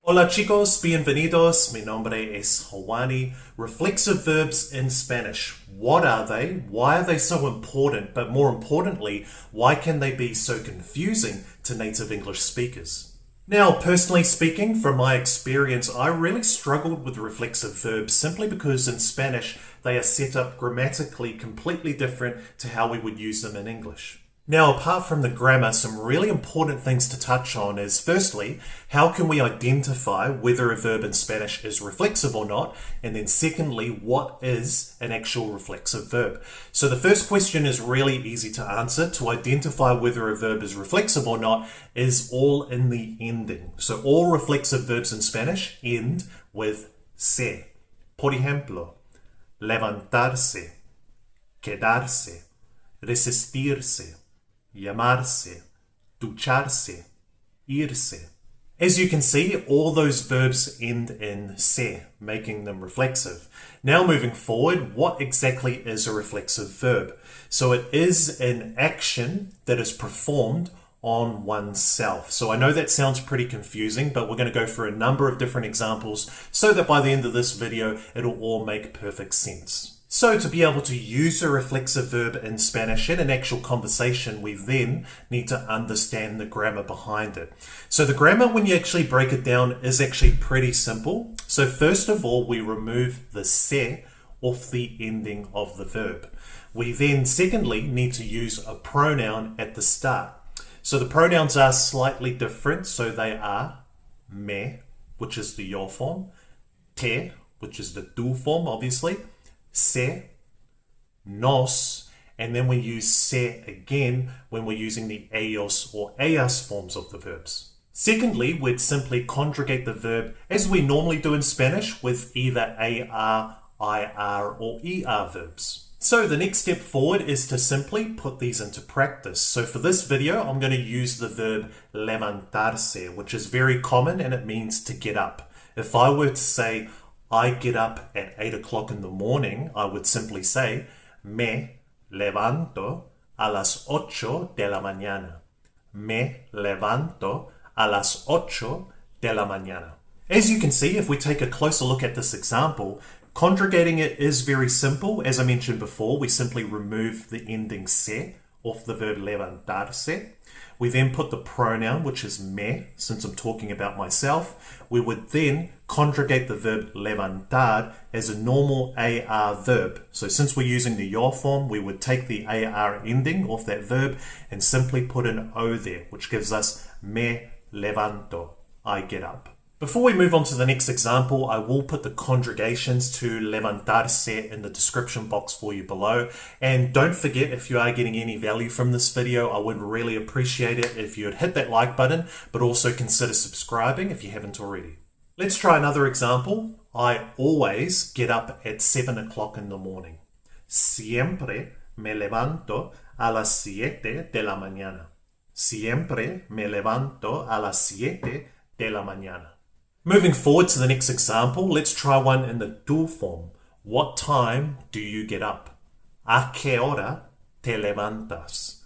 Hola chicos, bienvenidos. Mi nombre es Hawani. Reflexive verbs in Spanish. What are they? Why are they so important? But more importantly, why can they be so confusing to native English speakers? Now, personally speaking, from my experience, I really struggled with reflexive verbs simply because in Spanish they are set up grammatically completely different to how we would use them in English. Now, apart from the grammar, some really important things to touch on is firstly, how can we identify whether a verb in Spanish is reflexive or not? And then secondly, what is an actual reflexive verb? So the first question is really easy to answer. To identify whether a verb is reflexive or not is all in the ending. So all reflexive verbs in Spanish end with se. Por ejemplo, levantarse, quedarse, resistirse, llamarse, ducharse, irse. As you can see, all those verbs end in se, making them reflexive. Now moving forward, what exactly is a reflexive verb? So it is an action that is performed on oneself. So I know that sounds pretty confusing, but we're going to go through a number of different examples so that by the end of this video, it'll all make perfect sense. So to be able to use a reflexive verb in Spanish in an actual conversation, we then need to understand the grammar behind it. So the grammar, when you actually break it down, is actually pretty simple. So first of all, we remove the se off the ending of the verb. We then, secondly, need to use a pronoun at the start. So the pronouns are slightly different. So they are me, which is the yo form, te, which is the tu form, obviously, se, nos, and then we use se again when we're using the ellos or ellas forms of the verbs. Secondly, we'd simply conjugate the verb as we normally do in Spanish with either ar, ir, or er verbs. So the next step forward is to simply put these into practice. So for this video, I'm going to use the verb levantarse, which is very common and it means to get up. If I were to say, I get up at 8 o'clock in the morning, I would simply say, me levanto a las 8 de la mañana. Me levanto a las 8 de la mañana. As you can see, if we take a closer look at this example, conjugating it is very simple. As I mentioned before, we simply remove the ending se off the verb levantarse. We then put the pronoun, which is me, since I'm talking about myself. We would then conjugate the verb levantar as a normal AR verb. So since we're using the yo form, we would take the AR ending off that verb and simply put an O there, which gives us me levanto, I get up. Before we move on to the next example, I will put the conjugations to levantarse in the description box for you below. And don't forget, if you are getting any value from this video, I would really appreciate it if you'd hit that like button, but also consider subscribing if you haven't already. Let's try another example. I always get up at 7 o'clock in the morning. Siempre me levanto a las 7 de la mañana. Siempre me levanto a las 7 de la mañana. Moving forward to the next example, let's try one in the tu form. What time do you get up? ¿A qué hora te levantas?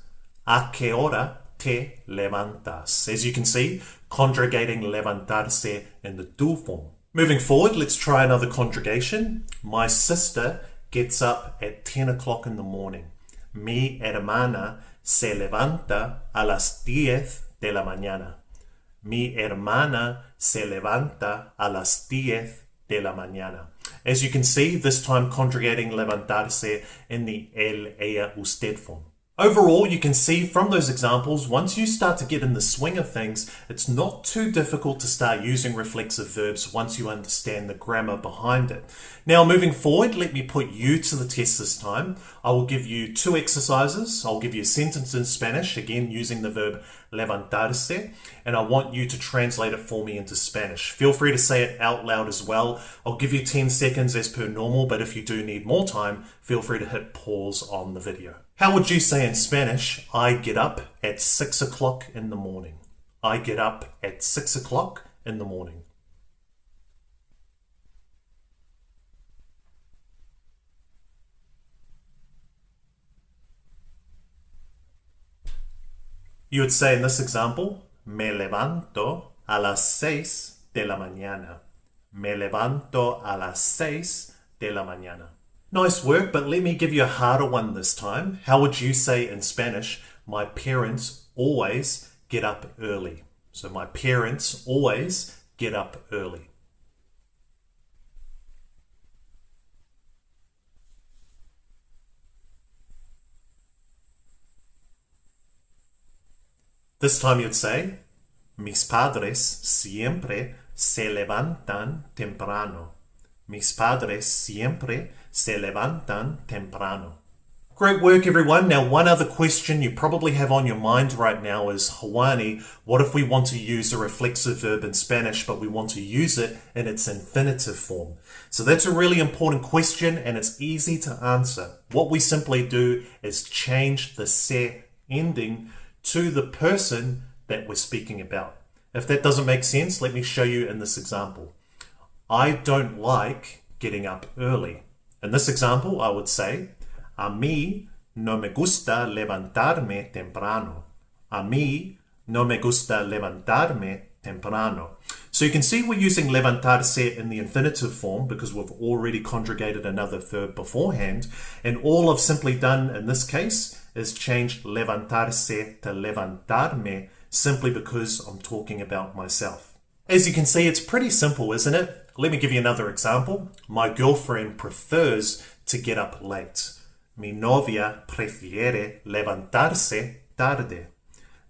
¿A qué hora te levantas? As you can see, conjugating levantarse in the tu form. Moving forward, let's try another conjugation. My sister gets up at 10 o'clock in the morning. Mi hermana se levanta a las 10 de la mañana. Mi hermana se levanta a las 10 de la mañana. As you can see, this time conjugating levantarse in the él, ella, usted form. Overall, you can see from those examples, once you start to get in the swing of things, it's not too difficult to start using reflexive verbs once you understand the grammar behind it. Now, moving forward, let me put you to the test this time. I will give you 2 exercises. I'll give you a sentence in Spanish, again using the verb levantarse, and I want you to translate it for me into Spanish. Feel free to say it out loud as well. I'll give you 10 seconds as per normal, but if you do need more time, feel free to hit pause on the video. How would you say in Spanish, I get up at 6 o'clock in the morning? I get up at 6 o'clock in the morning. You would say in this example, me levanto a las 6 de la mañana. Me levanto a las 6 de la mañana. Nice work, but let me give you a harder one this time. How would you say in Spanish, my parents always get up early? So my parents always get up early. This time you'd say, mis padres siempre se levantan temprano. Mis padres siempre se levantan temprano. Great work, everyone. Now, one other question you probably have on your mind right now is, Hawani, what if we want to use a reflexive verb in Spanish, but we want to use it in its infinitive form? So that's a really important question, and it's easy to answer. What we simply do is change the se ending to the person that we're speaking about. If that doesn't make sense, let me show you in this example. I don't like getting up early. In this example, I would say, a mí no me gusta levantarme temprano. A mí no me gusta levantarme temprano. So you can see we're using levantarse in the infinitive form because we've already conjugated another verb beforehand. And all I've simply done in this case is changed levantarse to levantarme simply because I'm talking about myself. As you can see, it's pretty simple, isn't it? Let me give you another example. My girlfriend prefers to get up late. Mi novia prefiere levantarse tarde.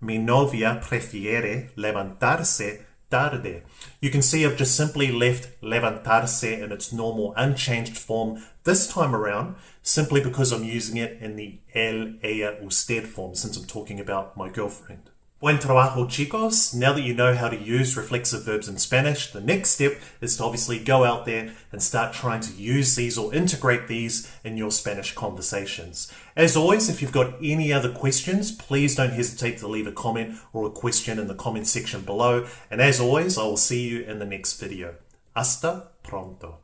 Mi novia prefiere levantarse tarde. You can see I've just simply left levantarse in its normal unchanged form this time around, simply because I'm using it in the él, ella, usted form since I'm talking about my girlfriend. Buen trabajo, chicos. Now that you know how to use reflexive verbs in Spanish, the next step is to obviously go out there and start trying to use these or integrate these in your Spanish conversations. As always, if you've got any other questions, please don't hesitate to leave a comment or a question in the comment section below. And as always, I will see you in the next video. Hasta pronto.